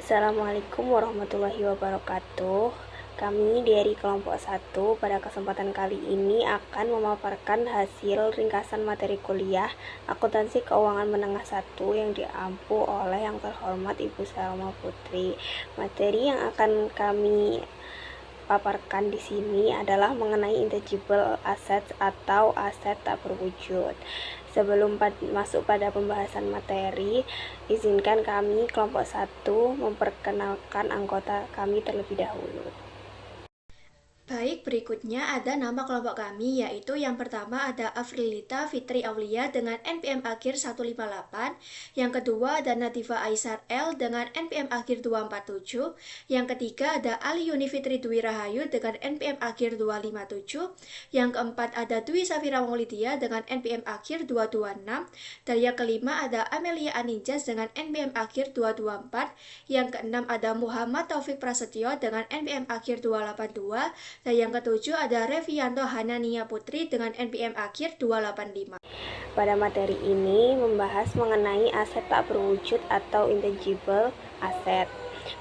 Assalamualaikum warahmatullahi wabarakatuh. Kami dari kelompok 1 pada kesempatan kali ini akan memaparkan hasil ringkasan materi kuliah Akuntansi Keuangan Menengah 1 yang diampu oleh yang terhormat Ibu Salma Putri. Materi yang akan kami paparkan di sini adalah mengenai intangible assets atau aset tak berwujud. Sebelum masuk pada pembahasan materi, izinkan kami kelompok 1 memperkenalkan anggota kami terlebih dahulu. Baik, berikutnya ada nama kelompok kami, yaitu yang pertama ada Afrilita Fitri Aulia dengan NPM akhir 158, yang kedua ada Nadifa Aisyar L dengan NPM akhir 247, yang ketiga ada Ali Yuni Fitri Dwi Rahayu dengan NPM akhir 257, yang keempat ada Dwi Safira Maulidia dengan NPM akhir 226, dan yang kelima ada Amelia Aninjas dengan NPM akhir 224, yang keenam ada Muhammad Taufik Prasetyo dengan NPM akhir 282, dan yang ketujuh ada Revianto Hanania Putri dengan NPM akhir 285. Pada materi ini membahas mengenai aset tak berwujud atau intangible asset.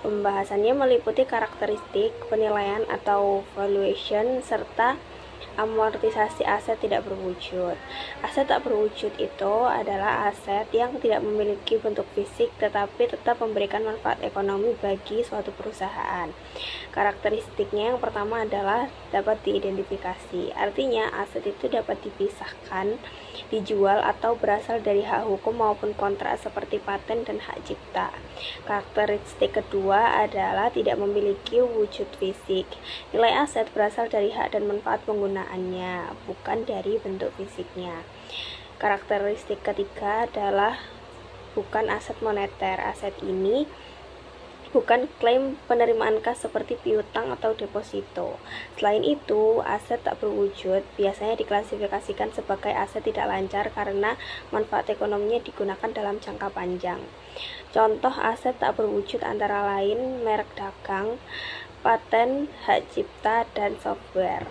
Pembahasannya meliputi karakteristik, penilaian atau valuation, serta amortisasi aset tidak berwujud. Aset tak berwujud itu adalah aset yang tidak memiliki bentuk fisik tetapi tetap memberikan manfaat ekonomi bagi suatu perusahaan. Karakteristiknya yang pertama adalah dapat diidentifikasi. Artinya aset itu dapat dipisahkan, dijual atau berasal dari hak hukum maupun kontrak seperti paten dan hak cipta. Karakteristik kedua adalah tidak memiliki wujud fisik. Nilai aset berasal dari hak dan manfaat penggunaannya, bukan dari bentuk fisiknya. Karakteristik ketiga adalah bukan aset moneter. Aset ini bukan klaim penerimaan kas seperti piutang atau deposito. Selain itu, aset tak berwujud biasanya diklasifikasikan sebagai aset tidak lancar karena manfaat ekonominya digunakan dalam jangka panjang. Contoh aset tak berwujud antara lain merek dagang, paten, hak cipta, dan software.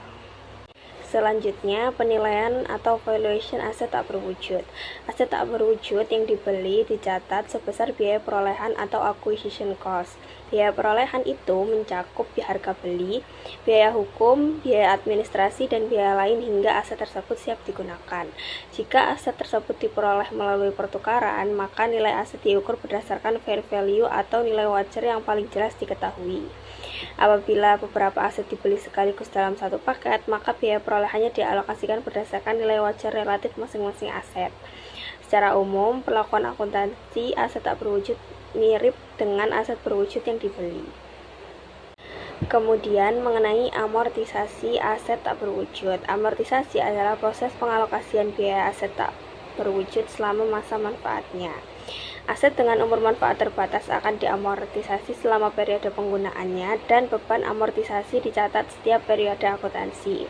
Selanjutnya, penilaian atau valuation aset tak berwujud. Aset tak berwujud yang dibeli dicatat sebesar biaya perolehan atau acquisition cost. Biaya perolehan itu mencakup harga beli, biaya hukum, biaya administrasi, dan biaya lain hingga aset tersebut siap digunakan. Jika aset tersebut diperoleh melalui pertukaran, maka nilai aset diukur berdasarkan fair value atau nilai wajar yang paling jelas diketahui. Apabila beberapa aset dibeli sekaligus dalam satu paket, maka biaya perolehannya dialokasikan berdasarkan nilai wajar relatif masing-masing aset. Secara umum, perlakuan akuntansi aset tak berwujud mirip dengan aset berwujud yang dibeli. Kemudian mengenai amortisasi aset tak berwujud. Amortisasi adalah proses pengalokasian biaya aset tak berwujud selama masa manfaatnya. Aset dengan umur manfaat terbatas akan diamortisasi selama periode penggunaannya dan beban amortisasi dicatat setiap periode akuntansi.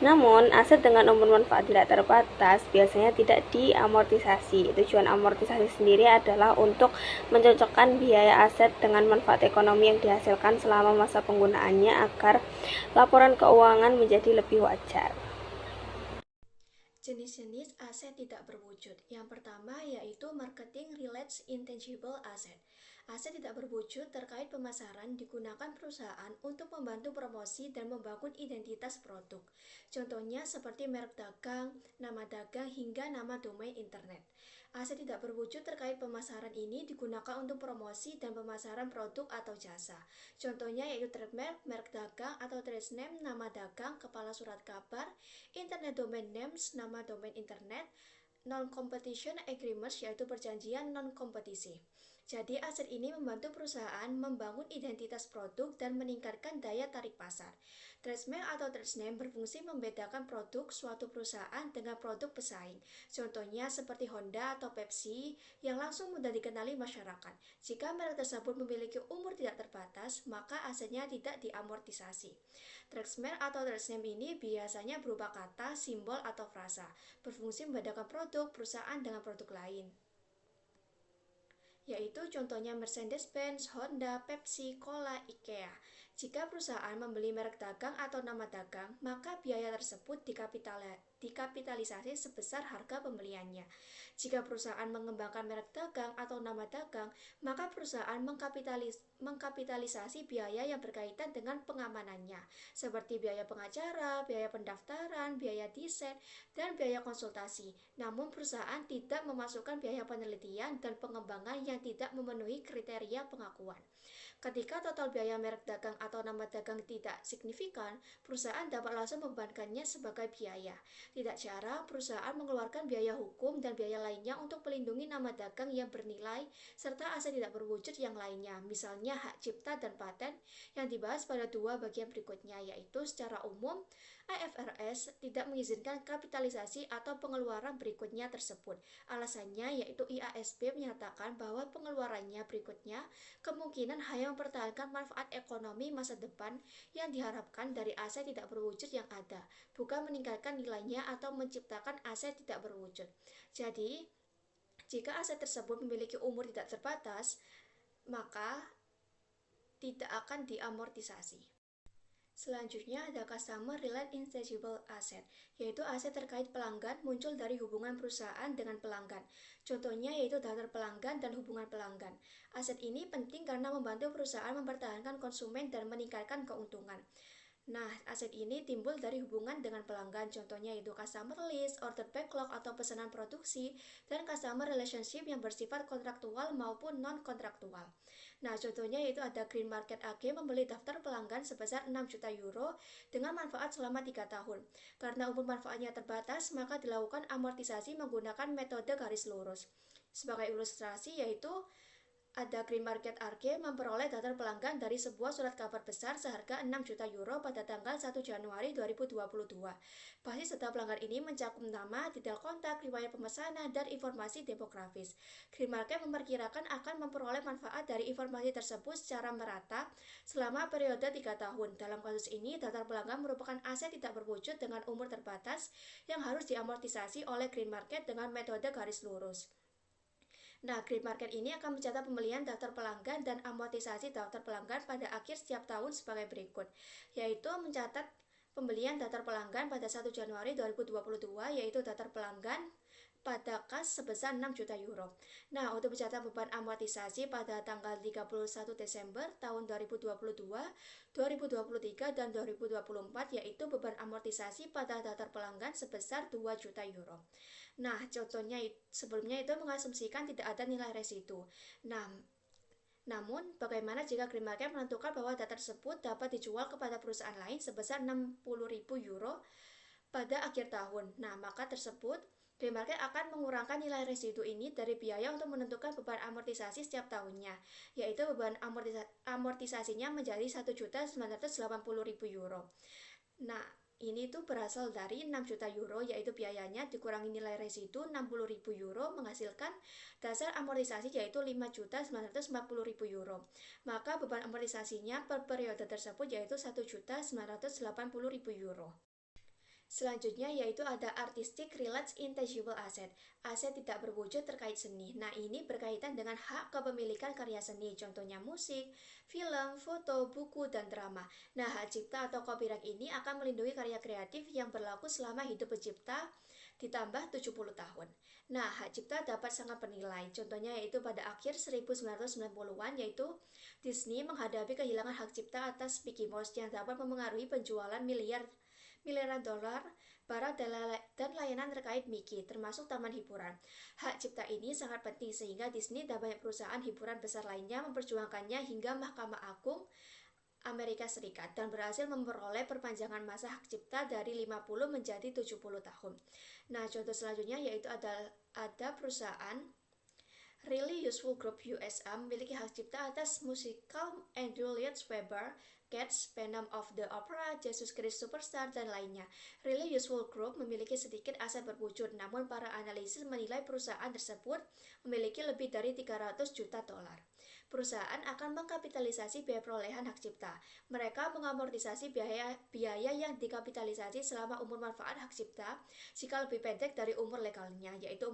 Namun, aset dengan umur manfaat tidak terbatas biasanya tidak diamortisasi. Tujuan amortisasi sendiri adalah untuk mencocokkan biaya aset dengan manfaat ekonomi yang dihasilkan selama masa penggunaannya agar laporan keuangan menjadi lebih wajar. Jenis-jenis aset tidak berwujud. Yang pertama yaitu marketing related intangible asset. Aset tidak berwujud terkait pemasaran digunakan perusahaan untuk membantu promosi dan membangun identitas produk. Contohnya seperti merek dagang, nama dagang, hingga nama domain internet. Aset tidak berwujud terkait pemasaran ini digunakan untuk promosi dan pemasaran produk atau jasa. Contohnya yaitu trademark, merek dagang atau trade name, nama dagang, kepala surat kabar, internet domain names, nama domain internet, non-competition agreements yaitu perjanjian non-kompetisi. Jadi aset ini membantu perusahaan membangun identitas produk dan meningkatkan daya tarik pasar. Trademark atau trade name berfungsi membedakan produk suatu perusahaan dengan produk pesaing. Contohnya seperti Honda atau Pepsi yang langsung mudah dikenali masyarakat. Jika merek tersebut memiliki umur tidak terbatas, maka asetnya tidak diamortisasi. Trademark atau trade name ini biasanya berupa kata, simbol, atau frasa, berfungsi membedakan produk perusahaan dengan produk lain, yaitu contohnya Mercedes-Benz, Honda, Pepsi, Cola, IKEA. Jika perusahaan membeli merek dagang atau nama dagang, maka biaya tersebut dikapitalisasi sebesar harga pembeliannya. Jika perusahaan mengembangkan merek dagang atau nama dagang, maka perusahaan mengkapitalisasi biaya yang berkaitan dengan pengamanannya, seperti biaya pengacara, biaya pendaftaran, biaya desain, dan biaya konsultasi. Namun perusahaan tidak memasukkan biaya penelitian dan pengembangan yang tidak memenuhi kriteria pengakuan. Ketika total biaya merek dagang atau nama dagang tidak signifikan, perusahaan dapat langsung membebankannya sebagai biaya. Tidak jarang, perusahaan mengeluarkan biaya hukum dan biaya lainnya untuk melindungi nama dagang yang bernilai serta aset tidak berwujud yang lainnya, misalnya hak cipta dan paten yang dibahas pada dua bagian berikutnya, yaitu secara umum, IFRS tidak mengizinkan kapitalisasi atau pengeluaran berikutnya tersebut. Alasannya yaitu IASB menyatakan bahwa pengeluarannya berikutnya kemungkinan hanya mempertahankan manfaat ekonomi masa depan yang diharapkan dari aset tidak berwujud yang ada, bukan meningkatkan nilainya atau menciptakan aset tidak berwujud. Jadi, jika aset tersebut memiliki umur tidak terbatas, maka tidak akan diamortisasi. Selanjutnya ada Customer Related Intangible Asset, yaitu aset terkait pelanggan muncul dari hubungan perusahaan dengan pelanggan. Contohnya yaitu daftar pelanggan dan hubungan pelanggan. Aset ini penting karena membantu perusahaan mempertahankan konsumen dan meningkatkan keuntungan. Nah, aset ini timbul dari hubungan dengan pelanggan, contohnya itu customer list, order backlog atau pesanan produksi, dan customer relationship yang bersifat kontraktual maupun non-kontraktual. Nah, contohnya yaitu ada Green Market AG membeli daftar pelanggan sebesar 6 juta euro dengan manfaat selama 3 tahun. Karena umur manfaatnya terbatas, maka dilakukan amortisasi menggunakan metode garis lurus. Sebagai ilustrasi yaitu ada Green Market AG memperoleh daftar pelanggan dari sebuah surat kabar besar seharga 6 juta euro pada tanggal 1 Januari 2022. Basis data pelanggan ini mencakup nama, detail kontak, riwayat pemesanan, dan informasi demografis. Green Market memperkirakan akan memperoleh manfaat dari informasi tersebut secara merata selama periode 3 tahun. Dalam kasus ini, daftar pelanggan merupakan aset tidak berwujud dengan umur terbatas yang harus diamortisasi oleh Green Market dengan metode garis lurus. Nah, Green Market ini akan mencatat pembelian daftar pelanggan dan amortisasi daftar pelanggan pada akhir setiap tahun sebagai berikut, yaitu mencatat pembelian daftar pelanggan pada 1 Januari 2022, yaitu daftar pelanggan pada kas sebesar 6 juta euro. Nah, untuk mencatat beban amortisasi pada tanggal 31 Desember tahun 2022, 2023, dan 2024, yaitu beban amortisasi pada daftar pelanggan sebesar 2 juta euro. Nah, contohnya sebelumnya itu mengasumsikan tidak ada nilai residu. Namun, bagaimana jika Green Market menentukan bahwa data tersebut dapat dijual kepada perusahaan lain sebesar 60.000 euro pada akhir tahun? Nah, maka Green Market akan mengurangkan nilai residu ini dari biaya untuk menentukan beban amortisasi setiap tahunnya, yaitu beban amortisasinya menjadi 1.980.000 euro. Nah, ini tuh berasal dari 6 juta euro, yaitu biayanya dikurangi nilai residu 60.000 euro menghasilkan dasar amortisasi yaitu 5.940.000 euro. Maka beban amortisasinya per periode tersebut yaitu 1.980.000 euro. Selanjutnya yaitu ada Artistic Related Intangible Asset, aset tidak berwujud terkait seni. Nah, ini berkaitan dengan hak kepemilikan karya seni, contohnya musik, film, foto, buku, dan drama. Nah, hak cipta atau copyright ini akan melindungi karya kreatif yang berlaku selama hidup pencipta ditambah 70 tahun. Nah, hak cipta dapat sangat bernilai, contohnya yaitu pada akhir 1990-an yaitu Disney menghadapi kehilangan hak cipta atas Mickey Mouse yang dapat memengaruhi penjualan miliaran dolar barang dan layanan terkait Mickey, termasuk taman hiburan. Hak cipta ini sangat penting sehingga Disney dan banyak perusahaan hiburan besar lainnya memperjuangkannya hingga Mahkamah Agung Amerika Serikat dan berhasil memperoleh perpanjangan masa hak cipta dari 50 menjadi 70 tahun. Nah, contoh selanjutnya yaitu ada perusahaan Really Useful Group USA memiliki hak cipta atas musikal Andrew Lloyd Webber, Cats, Phantom of the Opera, Jesus Christ Superstar, dan lainnya. Really Useful Group memiliki sedikit aset berwujud, namun para analisis menilai perusahaan tersebut memiliki lebih dari 300 juta dolar. Perusahaan akan mengkapitalisasi biaya perolehan hak cipta. Mereka mengamortisasi biaya yang dikapitalisasi selama umur manfaat hak cipta jika lebih pendek dari umur legalnya, yaitu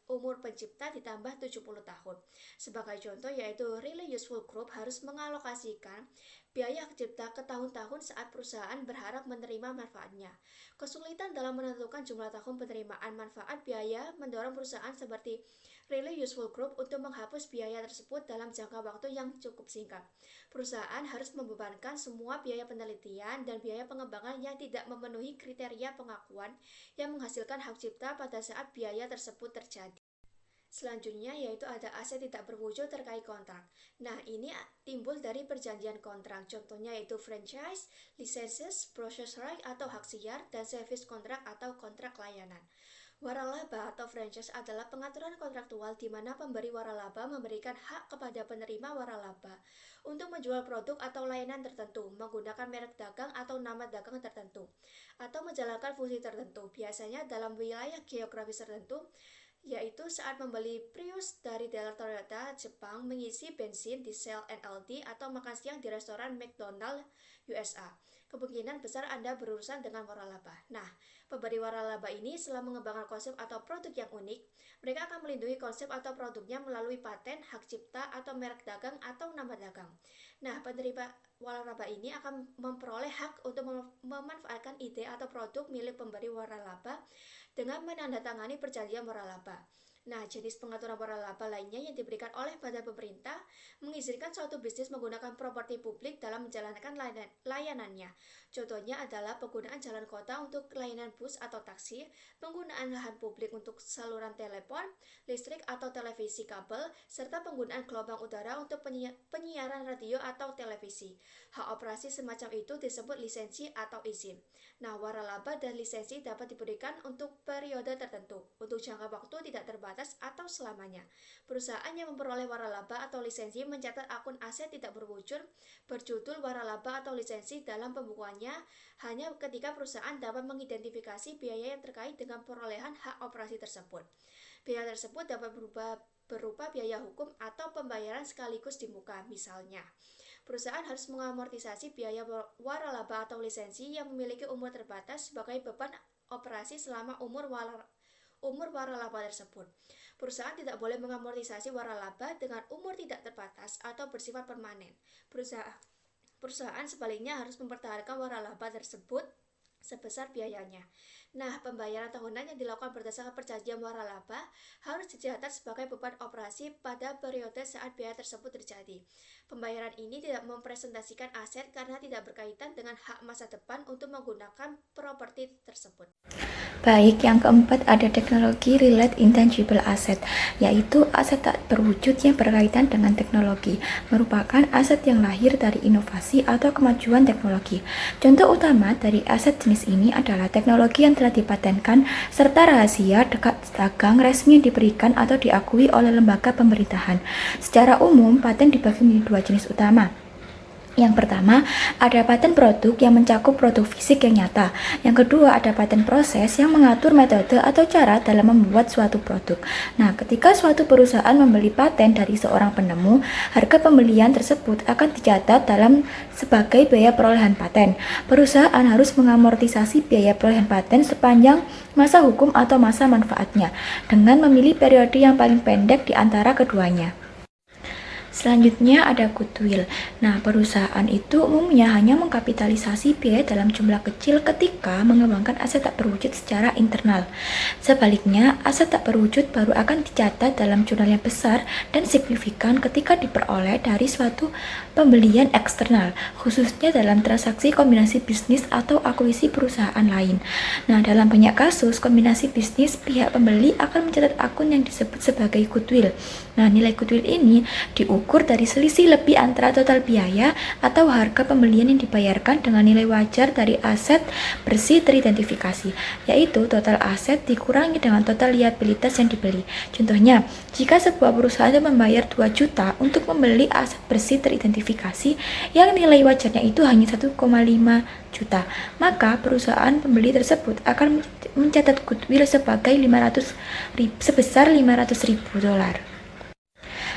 umur pencipta ditambah 70 tahun. Sebagai contoh, yaitu Really Useful Group harus mengalokasikan biaya hak cipta ke tahun-tahun saat perusahaan berharap menerima manfaatnya. Kesulitan dalam menentukan jumlah tahun penerimaan manfaat biaya mendorong perusahaan seperti Really Useful Group untuk menghapus biaya tersebut dalam jangka waktu yang cukup singkat. Perusahaan harus membebankan semua biaya penelitian dan biaya pengembangan yang tidak memenuhi kriteria pengakuan yang menghasilkan hak cipta pada saat biaya tersebut terjadi. Selanjutnya yaitu ada aset tidak berwujud terkait kontrak. Nah, ini timbul dari perjanjian kontrak. Contohnya yaitu franchise, lisenses, process right atau hak siar, dan service kontrak atau kontrak layanan. Waralaba atau franchise adalah pengaturan kontraktual di mana pemberi waralaba memberikan hak kepada penerima waralaba untuk menjual produk atau layanan tertentu, menggunakan merek dagang atau nama dagang tertentu, atau menjalankan fungsi tertentu, biasanya dalam wilayah geografis tertentu, yaitu saat membeli Prius dari dealer Toyota Jepang, mengisi bensin di Shell NLD, atau makan siang di restoran McDonald USA. Kemungkinan besar Anda berurusan dengan waralaba. Nah, pemberi waralaba ini setelah mengembangkan konsep atau produk yang unik, mereka akan melindungi konsep atau produknya melalui paten, hak cipta, atau merek dagang atau nama dagang. Nah, penerima waralaba ini akan memperoleh hak untuk memanfaatkan ide atau produk milik pemberi waralaba dengan menandatangani perjanjian waralaba. Nah, jenis pengaturan waralaba lainnya yang diberikan oleh badan pemerintah mengizinkan suatu bisnis menggunakan properti publik dalam menjalankan layanannya. Contohnya adalah penggunaan jalan kota untuk layanan bus atau taksi, penggunaan lahan publik untuk saluran telepon, listrik atau televisi kabel, serta penggunaan gelombang udara untuk penyiaran radio atau televisi. Hak operasi semacam itu disebut lisensi atau izin. Nah, waralaba dan lisensi dapat diberikan untuk periode tertentu, untuk jangka waktu tidak terbatas atau selamanya. Perusahaan yang memperoleh waralaba atau lisensi mencatat akun aset tidak berwujud berjudul waralaba atau lisensi dalam pembukuannya hanya ketika perusahaan dapat mengidentifikasi biaya yang terkait dengan perolehan hak operasi tersebut. Biaya tersebut dapat berupa biaya hukum atau pembayaran sekaligus di muka. Misalnya, perusahaan harus mengamortisasi biaya waralaba atau lisensi yang memiliki umur terbatas sebagai beban operasi selama umur waralaba tersebut. Perusahaan tidak boleh mengamortisasi waralaba dengan umur tidak terbatas atau bersifat permanen. Perusahaan sebaliknya harus mempertahankan waralaba tersebut sebesar biayanya. Nah, pembayaran tahunan yang dilakukan berdasarkan perjanjian waralaba harus dicatat sebagai beban operasi pada periode saat biaya tersebut terjadi. Pembayaran ini tidak mempresentasikan aset karena tidak berkaitan dengan hak masa depan untuk menggunakan properti tersebut. Baik, yang keempat ada teknologi relate intangible asset, yaitu aset tak berwujud yang berkaitan dengan teknologi, merupakan aset yang lahir dari inovasi atau kemajuan teknologi. Contoh utama dari aset jenis ini adalah teknologi yang telah dipatenkan serta rahasia dagang resmi yang diberikan atau diakui oleh lembaga pemerintahan. Secara umum, paten dibagi menjadi dua jenis utama. Yang pertama, ada paten produk yang mencakup produk fisik yang nyata. Yang kedua, ada paten proses yang mengatur metode atau cara dalam membuat suatu produk. Nah, ketika suatu perusahaan membeli paten dari seorang penemu, harga pembelian tersebut akan dicatat sebagai biaya perolehan paten. Perusahaan harus mengamortisasi biaya perolehan paten sepanjang masa hukum atau masa manfaatnya, dengan memilih periode yang paling pendek di antara keduanya. Selanjutnya ada goodwill. Nah, perusahaan itu umumnya hanya mengkapitalisasi biaya dalam jumlah kecil ketika mengembangkan aset tak berwujud secara internal. Sebaliknya, aset tak berwujud baru akan dicatat dalam jumlah yang besar dan signifikan ketika diperoleh dari suatu pembelian eksternal, khususnya dalam transaksi kombinasi bisnis atau akuisisi perusahaan lain. Nah, dalam banyak kasus kombinasi bisnis, pihak pembeli akan mencatat akun yang disebut sebagai goodwill. Nah, nilai goodwill ini diukur dari selisih lebih antara total biaya atau harga pembelian yang dibayarkan dengan nilai wajar dari aset bersih teridentifikasi, yaitu total aset dikurangi dengan total liabilitas yang dibeli. Contohnya, jika sebuah perusahaan membayar 2 juta untuk membeli aset bersih teridentifikasi yang nilai wajarnya itu hanya 1,5 juta, maka perusahaan pembeli tersebut akan mencatat goodwill sebesar $500.000.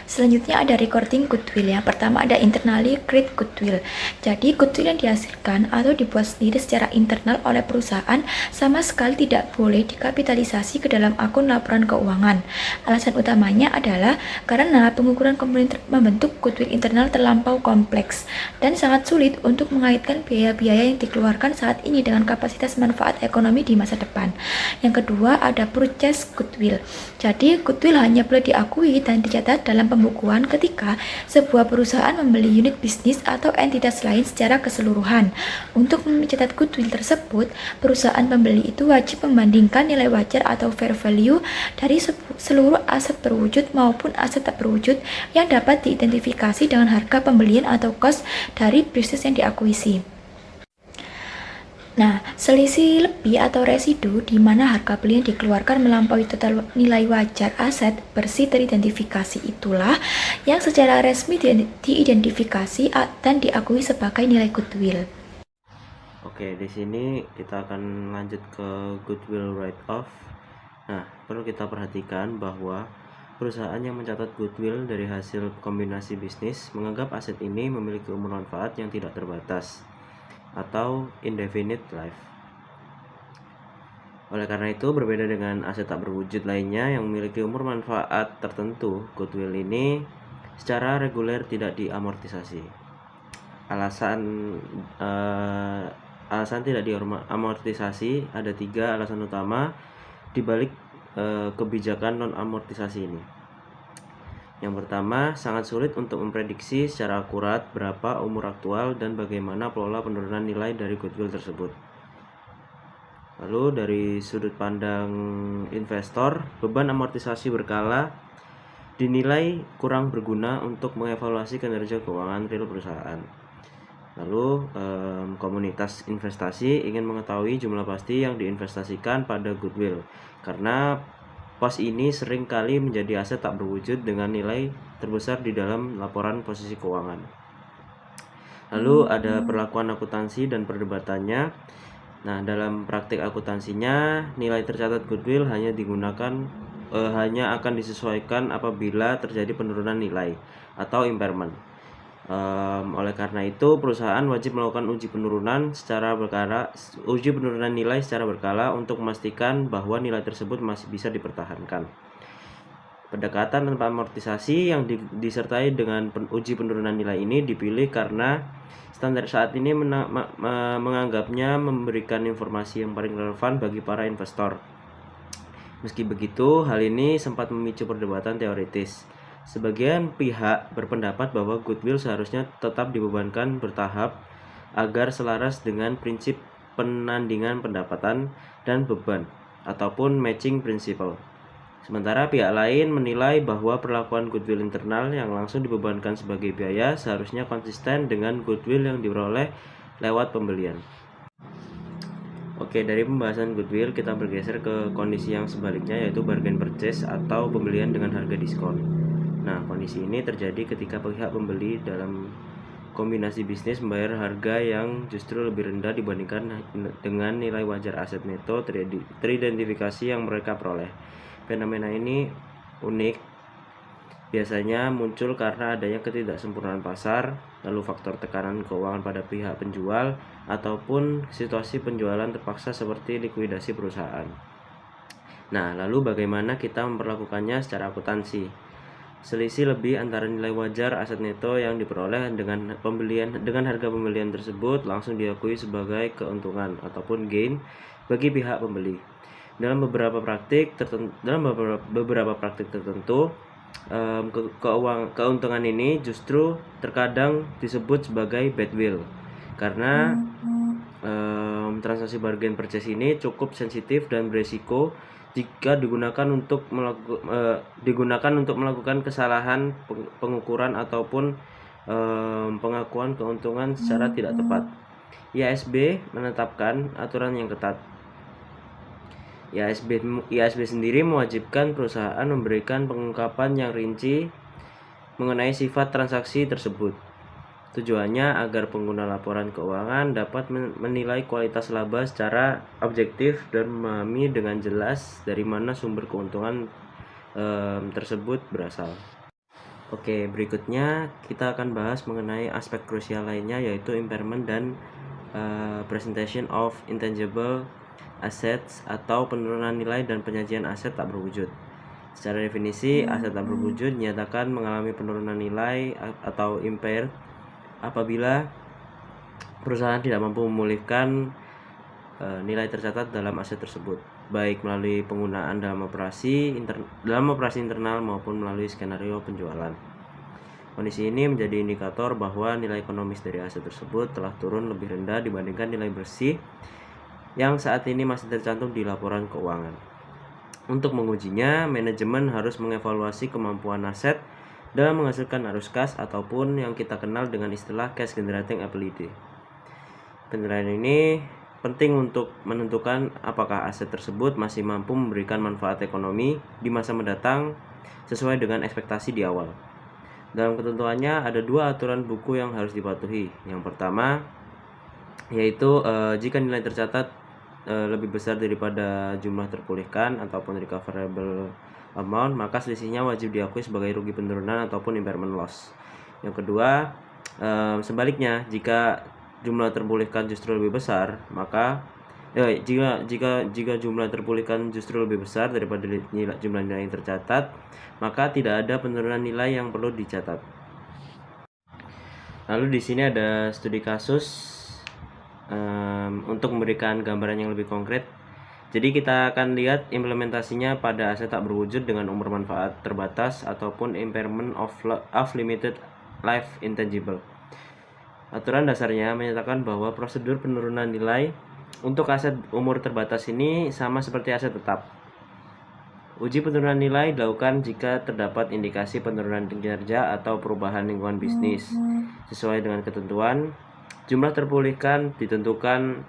Selanjutnya ada recording goodwill. Yang pertama ada internally create goodwill. Jadi goodwill yang dihasilkan atau dibuat sendiri secara internal oleh perusahaan sama sekali tidak boleh dikapitalisasi ke dalam akun laporan keuangan. Alasan utamanya adalah karena pengukuran membentuk goodwill internal terlampau kompleks dan sangat sulit untuk mengaitkan biaya-biaya yang dikeluarkan saat ini dengan kapasitas manfaat ekonomi di masa depan. Yang kedua ada purchase goodwill. Jadi goodwill hanya boleh diakui dan dicatat dalam pembukuan ketika sebuah perusahaan membeli unit bisnis atau entitas lain secara keseluruhan. Untuk mencatat goodwill tersebut, perusahaan pembeli itu wajib membandingkan nilai wajar atau fair value dari seluruh aset berwujud maupun aset tak berwujud yang dapat diidentifikasi dengan harga pembelian atau cost dari bisnis yang diakuisisi. Nah, selisih lebih atau residu di mana harga beli yang dikeluarkan melampaui total nilai wajar aset bersih teridentifikasi itulah yang secara resmi diidentifikasi dan diakui sebagai nilai goodwill. Oke, di sini kita akan lanjut ke goodwill write-off. Nah, perlu kita perhatikan bahwa perusahaan yang mencatat goodwill dari hasil kombinasi bisnis menganggap aset ini memiliki umur manfaat yang tidak terbatas atau indefinite life. Oleh karena itu, berbeda dengan aset tak berwujud lainnya yang memiliki umur manfaat tertentu, goodwill ini secara reguler tidak diamortisasi. Alasan tidak diamortisasi ada 3 alasan utama di balik kebijakan non-amortisasi ini. Yang pertama, sangat sulit untuk memprediksi secara akurat berapa umur aktual dan bagaimana pola penurunan nilai dari goodwill tersebut. Lalu dari sudut pandang investor, beban amortisasi berkala dinilai kurang berguna untuk mengevaluasi kinerja keuangan real perusahaan. Lalu komunitas investasi ingin mengetahui jumlah pasti yang diinvestasikan pada goodwill karena pos ini sering kali menjadi aset tak berwujud dengan nilai terbesar di dalam laporan posisi keuangan. Lalu ada perlakuan akuntansi dan perdebatannya. Nah, dalam praktik akuntansinya, nilai tercatat goodwill hanya akan disesuaikan apabila terjadi penurunan nilai atau impairment. Oleh karena itu, perusahaan wajib melakukan uji penurunan nilai secara berkala untuk memastikan bahwa nilai tersebut masih bisa dipertahankan. Pendekatan tanpa amortisasi yang disertai dengan uji penurunan nilai ini dipilih karena standar saat ini menganggapnya memberikan informasi yang paling relevan bagi para investor. Meski begitu, hal ini sempat memicu perdebatan teoritis. Sebagian pihak berpendapat bahwa goodwill seharusnya tetap dibebankan bertahap agar selaras dengan prinsip penandingan pendapatan dan beban ataupun matching principle. Sementara pihak lain menilai bahwa perlakuan goodwill internal yang langsung dibebankan sebagai biaya seharusnya konsisten dengan goodwill yang diperoleh lewat pembelian. Oke, dari pembahasan goodwill kita bergeser ke kondisi yang sebaliknya, yaitu bargain purchase atau pembelian dengan harga diskon. Nah, kondisi ini terjadi ketika pihak pembeli dalam kombinasi bisnis membayar harga yang justru lebih rendah dibandingkan dengan nilai wajar aset neto teridentifikasi yang mereka peroleh. Fenomena ini unik, biasanya muncul karena adanya ketidaksempurnaan pasar, lalu faktor tekanan keuangan pada pihak penjual, ataupun situasi penjualan terpaksa seperti likuidasi perusahaan. Nah, lalu bagaimana kita memperlakukannya secara akuntansi? Selisih lebih antara nilai wajar aset neto yang diperoleh dengan harga pembelian tersebut langsung diakui sebagai keuntungan ataupun gain bagi pihak pembeli. Dalam beberapa praktik tertentu, keuntungan ini justru terkadang disebut sebagai badwill karena transaksi bargain purchase ini cukup sensitif dan beresiko jika digunakan untuk melakukan kesalahan pengukuran ataupun pengakuan keuntungan secara tidak tepat. IASB menetapkan aturan yang ketat. IASB sendiri mewajibkan perusahaan memberikan pengungkapan yang rinci mengenai sifat transaksi tersebut. Tujuannya agar pengguna laporan keuangan dapat menilai kualitas laba secara objektif dan memahami dengan jelas dari mana sumber keuntungan tersebut berasal. Oke, berikutnya kita akan bahas mengenai aspek krusial lainnya yaitu impairment dan presentation of intangible assets atau penurunan nilai dan penyajian aset tak berwujud. Secara definisi, aset tak berwujud dinyatakan mengalami penurunan nilai atau impaired apabila perusahaan tidak mampu memulihkan nilai tercatat dalam aset tersebut, baik melalui penggunaan dalam operasi internal maupun melalui skenario penjualan. Kondisi ini menjadi indikator bahwa nilai ekonomis dari aset tersebut telah turun lebih rendah dibandingkan nilai bersih yang saat ini masih tercantum di laporan keuangan. Untuk mengujinya, manajemen harus mengevaluasi kemampuan aset dalam menghasilkan arus kas ataupun yang kita kenal dengan istilah cash generating ability. Penilaian ini penting untuk menentukan apakah aset tersebut masih mampu memberikan manfaat ekonomi di masa mendatang sesuai dengan ekspektasi di awal. Dalam ketentuannya ada 2 aturan buku yang harus dipatuhi. Yang pertama yaitu jika nilai tercatat lebih besar daripada jumlah terpulihkan ataupun recoverable amount, maka selisihnya wajib diakui sebagai rugi penurunan ataupun impairment loss. Yang kedua, sebaliknya jika jumlah terpulihkan justru lebih besar, maka jika jumlah terpulihkan justru lebih besar daripada jumlah nilai yang tercatat, maka tidak ada penurunan nilai yang perlu dicatat. Lalu di sini ada studi kasus untuk memberikan gambaran yang lebih konkret. Jadi kita akan lihat implementasinya pada aset tak berwujud dengan umur manfaat terbatas ataupun impairment of limited life intangible. Aturan dasarnya menyatakan bahwa prosedur penurunan nilai untuk aset umur terbatas ini sama seperti aset tetap. Uji penurunan nilai dilakukan jika terdapat indikasi penurunan kinerja atau perubahan lingkungan bisnis. Sesuai dengan ketentuan, jumlah terpulihkan ditentukan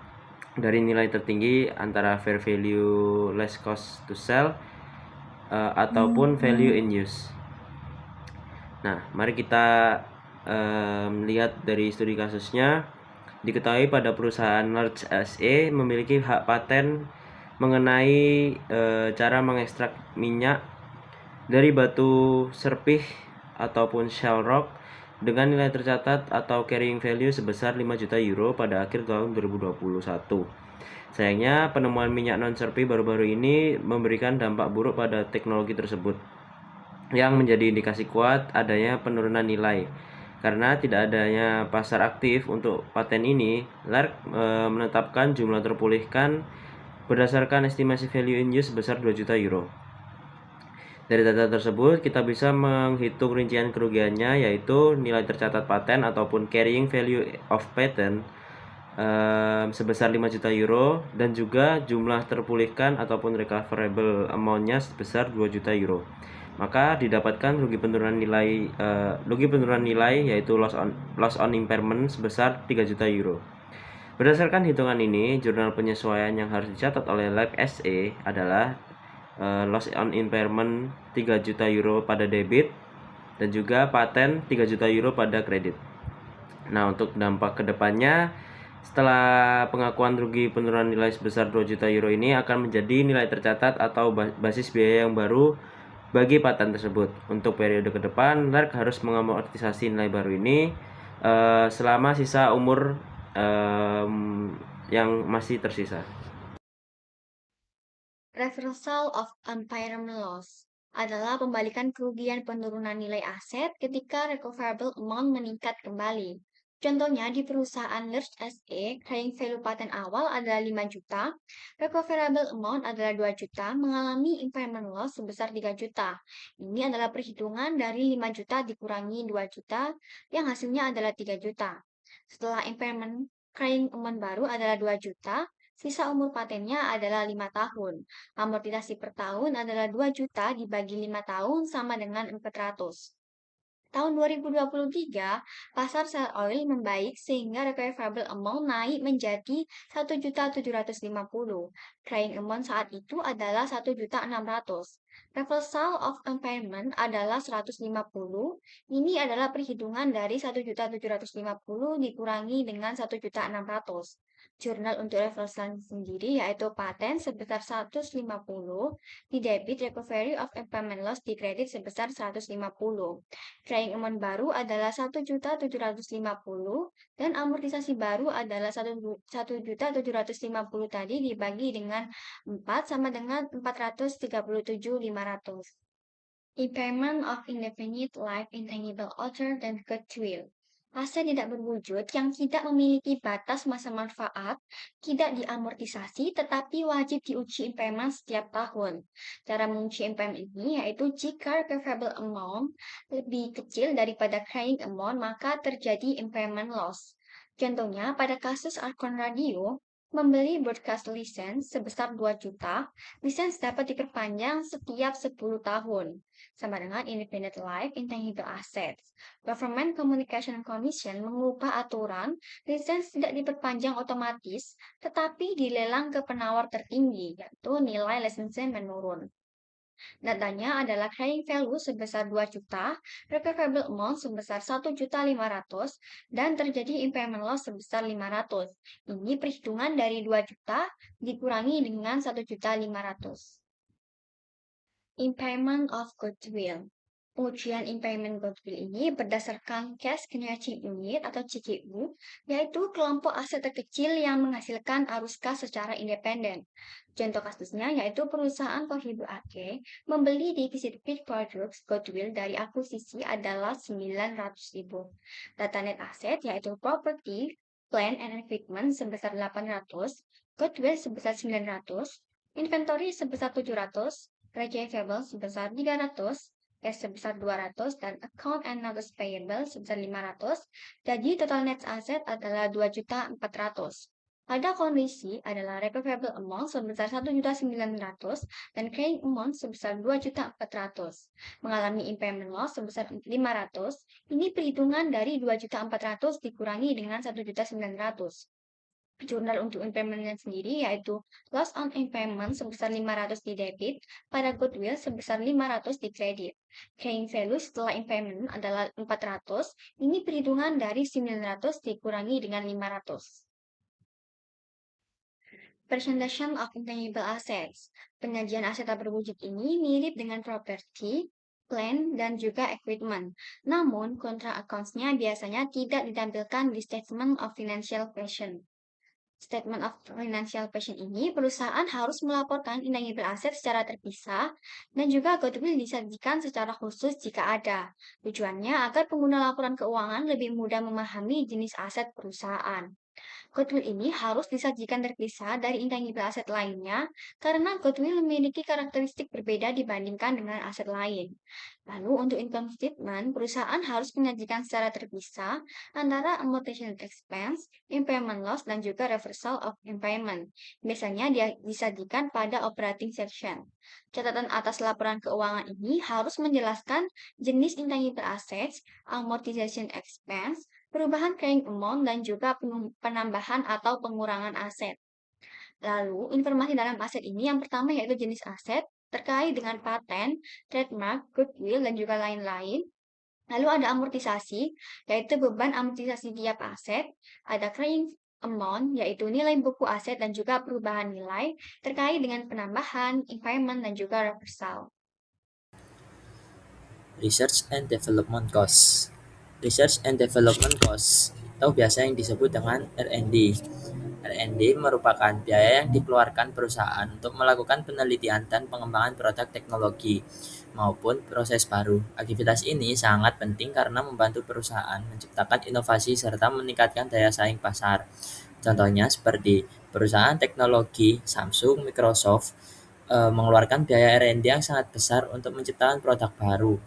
dari nilai tertinggi antara fair value less cost to sell ataupun value in use. Nah, mari kita lihat dari studi kasusnya. Diketahui pada perusahaan Large SE memiliki hak paten mengenai cara mengekstrak minyak dari batu serpih ataupun shell rock dengan nilai tercatat atau carrying value sebesar 5 juta euro pada akhir tahun 2021. Sayangnya, penemuan minyak non-serpih baru-baru ini memberikan dampak buruk pada teknologi tersebut, yang menjadi indikasi kuat adanya penurunan nilai. Karena tidak adanya pasar aktif untuk paten ini, Lark menetapkan jumlah terpulihkan berdasarkan estimasi value in use sebesar 2 juta euro. Dari data tersebut, kita bisa menghitung rincian kerugiannya, yaitu nilai tercatat paten ataupun carrying value of patent sebesar 5 juta euro dan juga jumlah terpulihkan ataupun recoverable amount-nya sebesar 2 juta euro. Maka didapatkan rugi penurunan nilai yaitu loss on impairment sebesar 3 juta euro. Berdasarkan hitungan ini, jurnal penyesuaian yang harus dicatat oleh Lab SE adalah loss on impairment 3 juta euro pada debit dan juga paten 3 juta euro pada kredit. Nah, untuk dampak kedepannya, setelah pengakuan rugi penurunan nilai sebesar 2 juta euro ini akan menjadi nilai tercatat atau basis biaya yang baru bagi paten tersebut. Untuk periode ke depan, Lark harus mengamortisasi nilai baru ini selama sisa umur yang masih tersisa. Reversal of impairment loss adalah pembalikan kerugian penurunan nilai aset ketika recoverable amount meningkat kembali. Contohnya di perusahaan Large SE, carrying value paten awal adalah 5 juta, recoverable amount adalah 2 juta, mengalami impairment loss sebesar 3 juta. Ini adalah perhitungan dari 5 juta dikurangi 2 juta, yang hasilnya adalah 3 juta. Setelah impairment, carrying amount baru adalah 2 juta, sisa umur patennya adalah 5 tahun. Amortisasi per tahun adalah 2 juta dibagi 5 tahun sama dengan 400. Tahun 2023, pasar sell oil membaik sehingga recoverable amount naik menjadi 1.750.000. Carrying amount saat itu adalah 1.600.000. Reversal of impairment adalah 150. Ini adalah perhitungan dari 1.750 dikurangi dengan 1.600. Jurnal untuk reversal sendiri yaitu paten sebesar 150, di debit recovery of impairment loss di kredit sebesar 150. Crying amount baru adalah 1.750 dan amortisasi baru adalah 1.750 tadi dibagi dengan 4 sama dengan 437.500. Impairment of indefinite life intangible other than goodwill. Aset tidak berwujud yang tidak memiliki batas masa manfaat tidak diamortisasi tetapi wajib diuji impairment setiap tahun. Cara menguji impairment ini yaitu jika recoverable amount lebih kecil daripada carrying amount maka terjadi impairment loss. Contohnya pada kasus Arkon Radio, membeli broadcast license sebesar 2 juta, lisensi dapat diperpanjang setiap 10 tahun, sama dengan Independent Life Intangible Assets. Government Communication Commission mengubah aturan, lisensi tidak diperpanjang otomatis, tetapi dilelang ke penawar tertinggi, yaitu nilai lisensi menurun. Datanya adalah carrying value sebesar 2 juta, recoverable amount sebesar 1.500.000, dan terjadi impairment loss sebesar 500. Ini perhitungan dari 2 juta dikurangi dengan 1.500.000. Impairment of goodwill. Pengujian impairment goodwill ini berdasarkan Cash Generating Unit atau CGU, yaitu kelompok aset terkecil yang menghasilkan arus kas secara independen. Contoh kasusnya yaitu perusahaan Kohibu AG membeli divisi Peak Products goodwill dari akuisisi adalah 900.000. Data net aset yaitu property, plant and equipment sebesar 800, goodwill sebesar 900, inventory sebesar 700, receivable sebesar 300, cash sebesar 200, dan account and notes payable sebesar 500, jadi total net asset adalah 2.400.000. Pada kondisi adalah recoverable amount sebesar 1.900.000 dan carrying amount sebesar 2.400.000. Mengalami impairment loss sebesar 500, ini perhitungan dari 2.400.000 dikurangi dengan 1.900.000. Jurnal untuk impairment sendiri yaitu loss on impairment sebesar 500 di debit, pada goodwill sebesar 500 di kredit. Carrying value setelah impairment adalah 400, ini perhitungan dari 900 dikurangi dengan 500. Presentation of intangible assets. Penyajian aset tak berwujud ini mirip dengan properti, plant, dan juga equipment. Namun, kontra accounts-nya biasanya tidak ditampilkan di statement of financial position. Statement of Financial Position ini, perusahaan harus melaporkan intangible aset secara terpisah dan juga goodwill disajikan secara khusus jika ada. Tujuannya agar pengguna laporan keuangan lebih mudah memahami jenis aset perusahaan. Goodwill ini harus disajikan terpisah dari intangible aset lainnya karena goodwill memiliki karakteristik berbeda dibandingkan dengan aset lain. Lalu untuk income statement, perusahaan harus menyajikan secara terpisah antara amortization expense, impairment loss, dan juga reversal of impairment. Biasanya dia disajikan pada operating section. Catatan atas laporan keuangan ini harus menjelaskan jenis intangible assets, amortization expense, perubahan carrying amount, dan juga penambahan atau pengurangan aset. Lalu, informasi dalam aset ini yang pertama yaitu jenis aset, terkait dengan paten, trademark, goodwill, dan juga lain-lain. Lalu ada amortisasi, yaitu beban amortisasi tiap aset. Ada carrying amount, yaitu nilai buku aset dan juga perubahan nilai, terkait dengan penambahan, impairment, dan juga reversal. Research and Development Costs. Research and Development Costs atau biasa yang disebut dengan R&D. R&D merupakan biaya yang dikeluarkan perusahaan untuk melakukan penelitian dan pengembangan produk teknologi maupun proses baru. Aktivitas ini sangat penting karena membantu perusahaan menciptakan inovasi serta meningkatkan daya saing pasar. Contohnya seperti perusahaan teknologi Samsung, Microsoft mengeluarkan biaya R&D yang sangat besar untuk menciptakan produk baru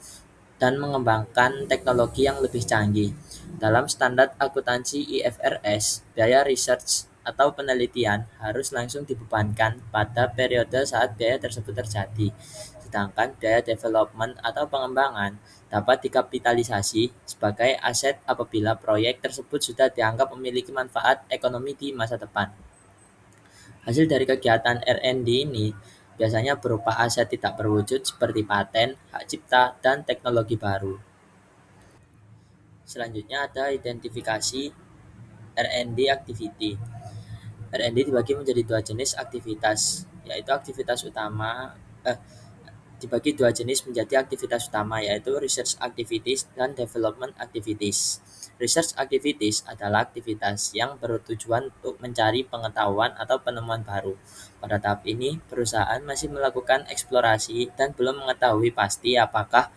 dan mengembangkan teknologi yang lebih canggih. Dalam standar akuntansi IFRS, biaya research atau penelitian harus langsung dibebankan pada periode saat biaya tersebut terjadi. Sedangkan biaya development atau pengembangan dapat dikapitalisasi sebagai aset apabila proyek tersebut sudah dianggap memiliki manfaat ekonomi di masa depan. Hasil dari kegiatan R&D ini biasanya berupa aset tidak berwujud seperti paten, hak cipta, dan teknologi baru. Selanjutnya ada identifikasi R&D activity. R&D dibagi menjadi dua jenis aktivitas, yaitu aktivitas utama dibagi dua jenis menjadi aktivitas utama, yaitu research activities dan development activities. Research activities adalah aktivitas yang bertujuan untuk mencari pengetahuan atau penemuan baru. Pada tahap ini, perusahaan masih melakukan eksplorasi dan belum mengetahui pasti apakah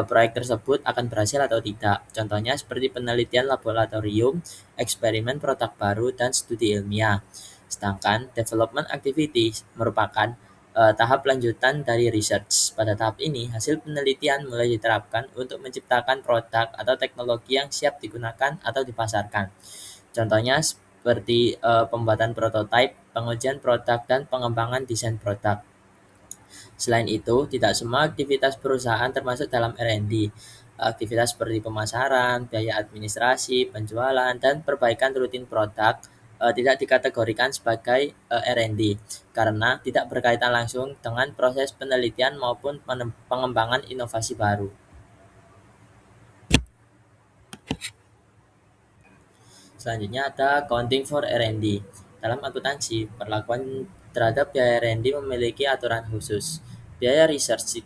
proyek tersebut akan berhasil atau tidak. Contohnya seperti penelitian laboratorium, eksperimen produk baru, dan studi ilmiah. Sedangkan development activities merupakan tahap lanjutan dari research. Pada tahap ini, hasil penelitian mulai diterapkan untuk menciptakan produk atau teknologi yang siap digunakan atau dipasarkan. Contohnya seperti pembuatan prototipe, pengujian produk, dan pengembangan desain produk. Selain itu, tidak semua aktivitas perusahaan termasuk dalam R&D. Aktivitas seperti pemasaran, biaya administrasi, penjualan, dan perbaikan rutin produk tidak dikategorikan sebagai R&D karena tidak berkaitan langsung dengan proses penelitian maupun pengembangan inovasi baru. Selanjutnya ada accounting for R&D. Dalam akuntansi, perlakuan terhadap biaya R&D memiliki aturan khusus. Biaya research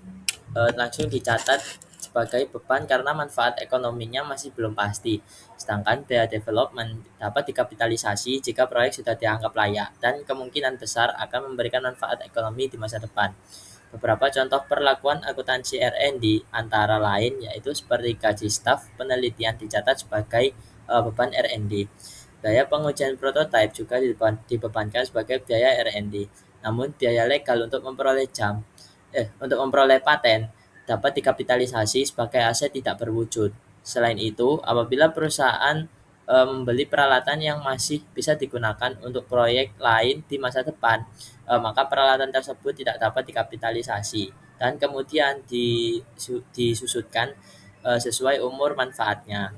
langsung dicatat sebagai beban karena manfaat ekonominya masih belum pasti. Sedangkan biaya development dapat dikapitalisasi jika proyek sudah dianggap layak dan kemungkinan besar akan memberikan manfaat ekonomi di masa depan. Beberapa contoh perlakuan akuntansi R&D antara lain yaitu seperti gaji staf penelitian dicatat sebagai beban R&D. Biaya pengujian prototipe juga dibebankan sebagai biaya R&D. Namun biaya legal untuk memperoleh paten dapat dikapitalisasi sebagai aset tidak berwujud. Selain itu, apabila perusahaan membeli peralatan yang masih bisa digunakan untuk proyek lain di masa depan, maka peralatan tersebut tidak dapat dikapitalisasi dan kemudian disusutkan sesuai umur manfaatnya.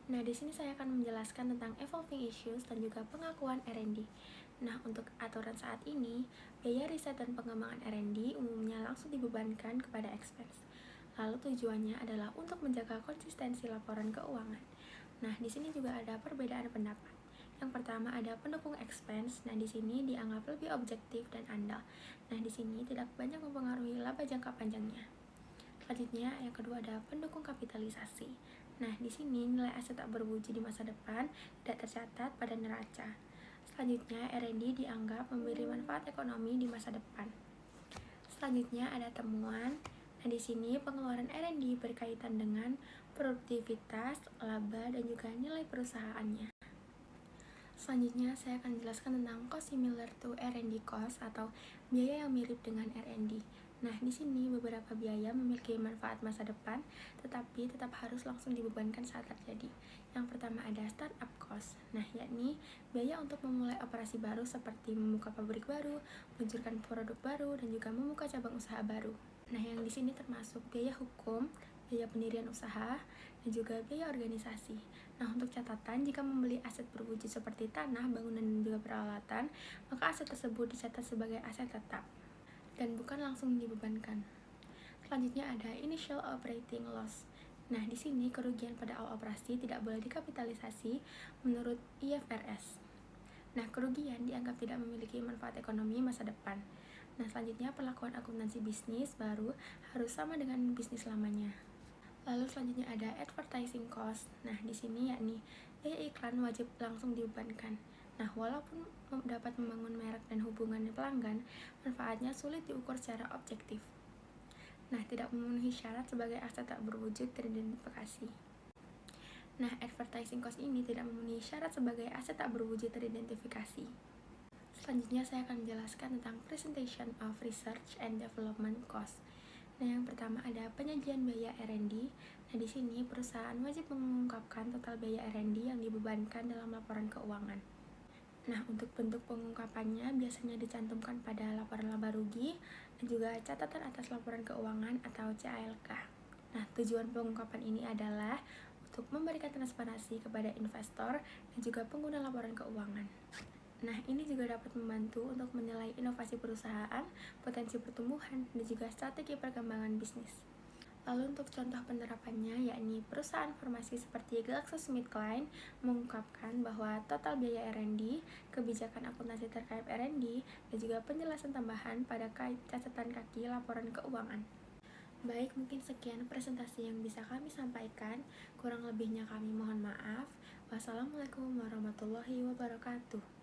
Nah, di sini saya akan menjelaskan tentang evolving issues dan juga pengakuan R&D. Nah, untuk aturan saat ini, biaya riset dan pengembangan R&D umumnya langsung dibebankan kepada expense. Lalu tujuannya adalah untuk menjaga konsistensi laporan keuangan. Nah, di sini juga ada perbedaan pendapat. Yang pertama ada pendukung expense. Nah, di sini dianggap lebih objektif dan andal. Nah, di sini tidak banyak mempengaruhi laba jangka panjangnya. Selanjutnya, yang kedua ada pendukung kapitalisasi. Nah, di sini nilai aset tak berwujud di masa depan tidak tercatat pada neraca. Selanjutnya, R&D dianggap memberi manfaat ekonomi di masa depan. Selanjutnya ada temuan. Nah, di sini pengeluaran R&D berkaitan dengan produktivitas, laba, dan juga nilai perusahaannya. Selanjutnya, saya akan jelaskan tentang cost similar to R&D cost atau biaya yang mirip dengan R&D. Nah, di sini beberapa biaya memiliki manfaat masa depan, tetapi tetap harus langsung dibebankan saat terjadi. Yang pertama ada startup cost. Nah, yakni biaya untuk memulai operasi baru seperti membuka pabrik baru, meluncurkan produk baru, dan juga membuka cabang usaha baru. Nah, yang di sini termasuk biaya hukum, biaya pendirian usaha, dan juga biaya organisasi. Nah, untuk catatan, jika membeli aset berwujud seperti tanah, bangunan, dan juga peralatan, maka aset tersebut dicatat sebagai aset tetap dan bukan langsung dibebankan. Selanjutnya ada initial operating loss. Nah, di sini kerugian pada awal operasi tidak boleh dikapitalisasi menurut IFRS. Nah, kerugian dianggap tidak memiliki manfaat ekonomi masa depan. Nah, selanjutnya perlakuan akuntansi bisnis baru harus sama dengan bisnis lamanya. Lalu selanjutnya ada advertising cost. Nah, di sini yakni biaya iklan wajib langsung dibebankan. Nah, walaupun dapat membangun merek dan hubungan pelanggan, manfaatnya sulit diukur secara objektif. Nah, tidak memenuhi syarat sebagai aset tak berwujud teridentifikasi. Nah, advertising cost ini tidak memenuhi syarat sebagai aset tak berwujud teridentifikasi. Selanjutnya saya akan menjelaskan tentang presentation of research and development cost. Nah, yang pertama ada penyajian biaya R&D. Nah, di sini perusahaan wajib mengungkapkan total biaya R&D yang dibebankan dalam laporan keuangan. Nah, untuk bentuk pengungkapannya biasanya dicantumkan pada laporan laba rugi dan juga catatan atas laporan keuangan atau CALK. Nah, tujuan pengungkapan ini adalah untuk memberikan transparansi kepada investor dan juga pengguna laporan keuangan. Nah, ini juga dapat membantu untuk menilai inovasi perusahaan, potensi pertumbuhan, dan juga strategi perkembangan bisnis. Lalu untuk contoh penerapannya, yakni perusahaan farmasi seperti GlaxoSmithKline mengungkapkan bahwa total biaya R&D, kebijakan akuntansi terkait R&D, dan juga penjelasan tambahan pada catatan kaki laporan keuangan. Baik, mungkin sekian presentasi yang bisa kami sampaikan. Kurang lebihnya kami mohon maaf. Wassalamualaikum warahmatullahi wabarakatuh.